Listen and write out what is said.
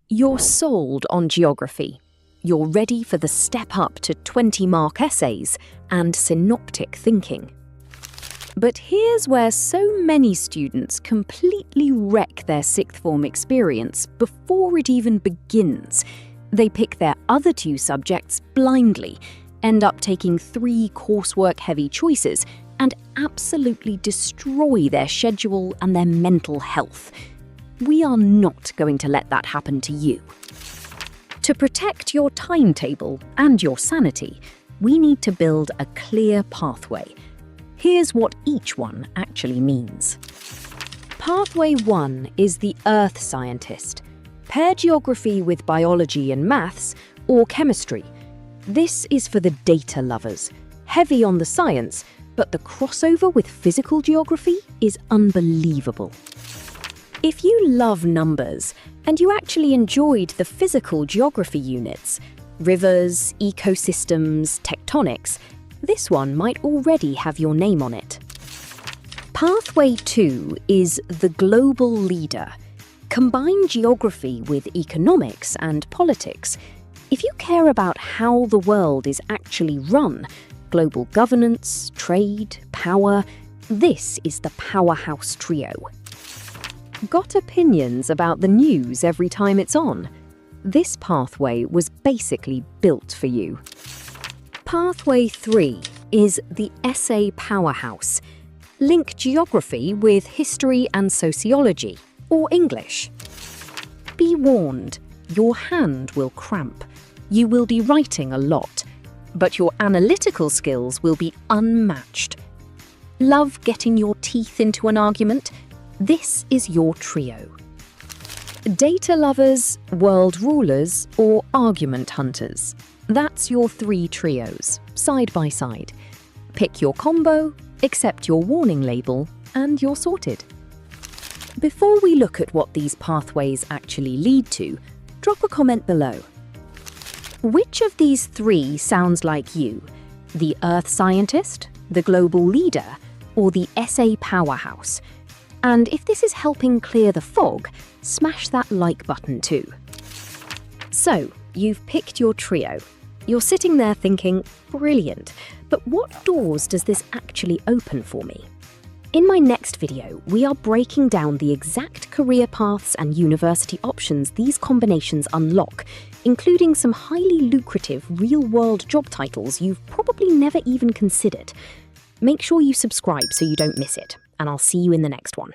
You're sold on geography. You're ready for the step up to 20-mark essays and synoptic thinking. But here's where so many students completely wreck their sixth form experience before it even begins. They pick their other two subjects blindly, end up taking 3 coursework-heavy choices, and absolutely destroy their schedule and their mental health. We are not going to let that happen to you. To protect your timetable and your sanity, we need to build a clear pathway. Here's what each one actually means. Pathway 1 is the Earth scientist. Pair geography with biology and maths, or chemistry. This is for the data lovers. Heavy on the science, but the crossover with physical geography is unbelievable. If you love numbers, and you actually enjoyed the physical geography units, rivers, ecosystems, tectonics, this one might already have your name on it. Pathway 2 is the global leader. Combine geography with economics and politics. If you care about how the world is actually run, global governance, trade, power, this is the powerhouse trio. Got opinions about the news every time it's on? This pathway was basically built for you. Pathway 3 is the Essay Powerhouse. Link geography with history and sociology, or English. Be warned, your hand will cramp. You will be writing a lot, but your analytical skills will be unmatched. Love getting your teeth into an argument? This is your trio. Data lovers, world rulers, or argument hunters. That's your 3 trios, side by side. Pick your combo, accept your warning label, and you're sorted. Before we look at what these pathways actually lead to, drop a comment below. Which of these 3 sounds like you? The Earth scientist, the global leader, or the essay powerhouse? And if this is helping clear the fog, smash that like button too. So, you've picked your trio. You're sitting there thinking, brilliant, but what doors does this actually open for me? In my next video, we are breaking down the exact career paths and university options these combinations unlock, including some highly lucrative real-world job titles you've probably never even considered. Make sure you subscribe so you don't miss it, and I'll see you in the next one.